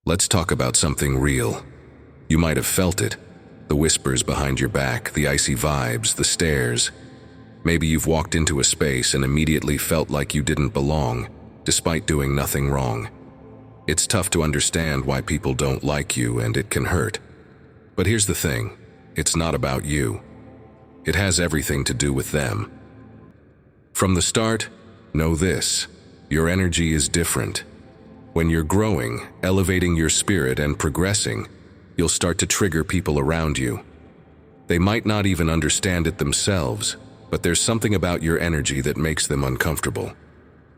Let's talk about something real. You might have felt it. The whispers behind your back, the icy vibes, the stares. Maybe you've walked into a space and immediately felt like you didn't belong, despite doing nothing wrong. It's tough to understand why people don't like you, and it can hurt. But here's the thing, it's not about you. It has everything to do with them. From the start, know this: your energy is different. When you're growing, elevating your spirit and progressing, you'll start to trigger people around you. They might not even understand it themselves, but there's something about your energy that makes them uncomfortable.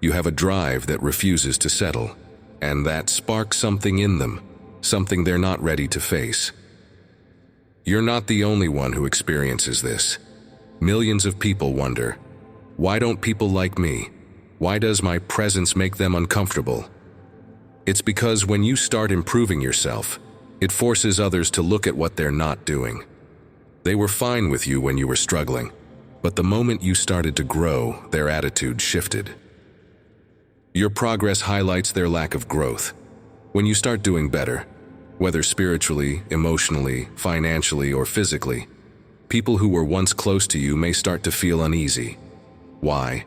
You have a drive that refuses to settle, and that sparks something in them, something they're not ready to face. You're not the only one who experiences this. Millions of people wonder, why don't people like me? Why does my presence make them uncomfortable? It's because when you start improving yourself, it forces others to look at what they're not doing. They were fine with you when you were struggling, but the moment you started to grow, their attitude shifted. Your progress highlights their lack of growth. When you start doing better, whether spiritually, emotionally, financially, or physically, people who were once close to you may start to feel uneasy. Why?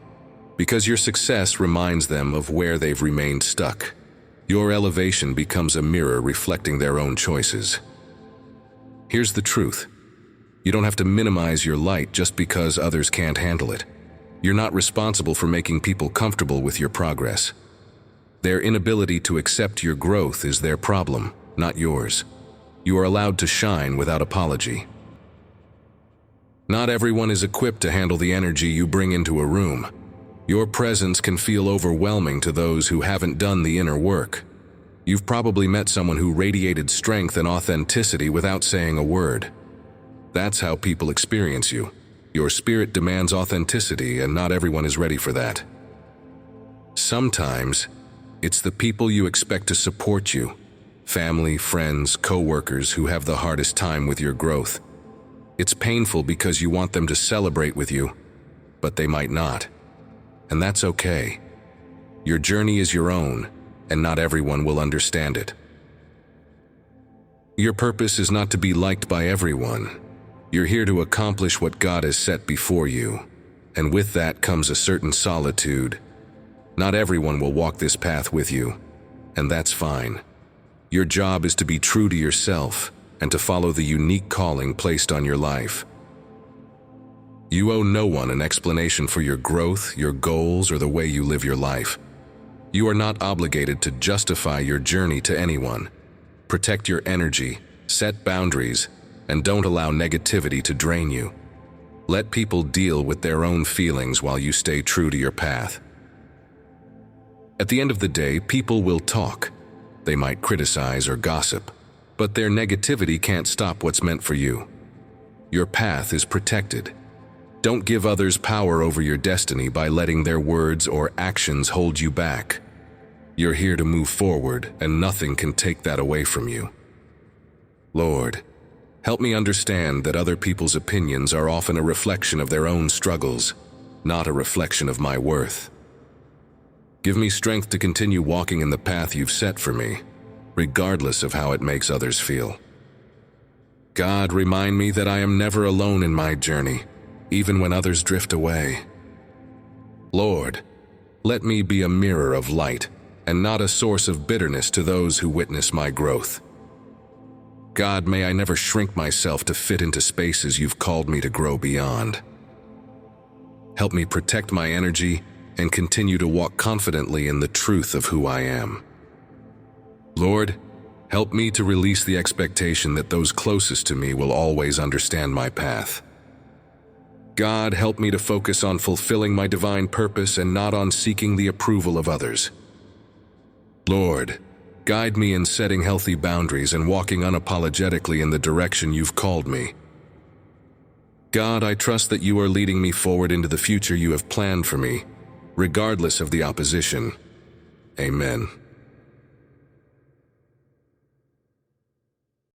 Because your success reminds them of where they've remained stuck. Your elevation becomes a mirror reflecting their own choices. Here's the truth. You don't have to minimize your light just because others can't handle it. You're not responsible for making people comfortable with your progress. Their inability to accept your growth is their problem, not yours. You are allowed to shine without apology. Not everyone is equipped to handle the energy you bring into a room. Your presence can feel overwhelming to those who haven't done the inner work. You've probably met someone who radiated strength and authenticity without saying a word. That's how people experience you. Your spirit demands authenticity, and not everyone is ready for that. Sometimes, it's the people you expect to support you, family, friends, co-workers who have the hardest time with your growth. It's painful because you want them to celebrate with you, but they might not. And that's okay. Your journey is your own, and not everyone will understand it. Your purpose is not to be liked by everyone. You're here to accomplish what God has set before you, and with that comes a certain solitude. Not everyone will walk this path with you, and that's fine. Your job is to be true to yourself and to follow the unique calling placed on your life. You owe no one an explanation for your growth, your goals, or the way you live your life. You are not obligated to justify your journey to anyone. Protect your energy, set boundaries, and don't allow negativity to drain you. Let people deal with their own feelings while you stay true to your path. At the end of the day, people will talk. They might criticize or gossip, but their negativity can't stop what's meant for you. Your path is protected. Don't give others power over your destiny by letting their words or actions hold you back. You're here to move forward, and nothing can take that away from you. Lord, help me understand that other people's opinions are often a reflection of their own struggles, not a reflection of my worth. Give me strength to continue walking in the path you've set for me, regardless of how it makes others feel. God, remind me that I am never alone in my journey, even when others drift away. Lord, let me be a mirror of light and not a source of bitterness to those who witness my growth. God, may I never shrink myself to fit into spaces you've called me to grow beyond. Help me protect my energy and continue to walk confidently in the truth of who I am. Lord, help me to release the expectation that those closest to me will always understand my path. God, help me to focus on fulfilling my divine purpose and not on seeking the approval of others. Lord, guide me in setting healthy boundaries and walking unapologetically in the direction you've called me. God, I trust that you are leading me forward into the future you have planned for me, regardless of the opposition. Amen.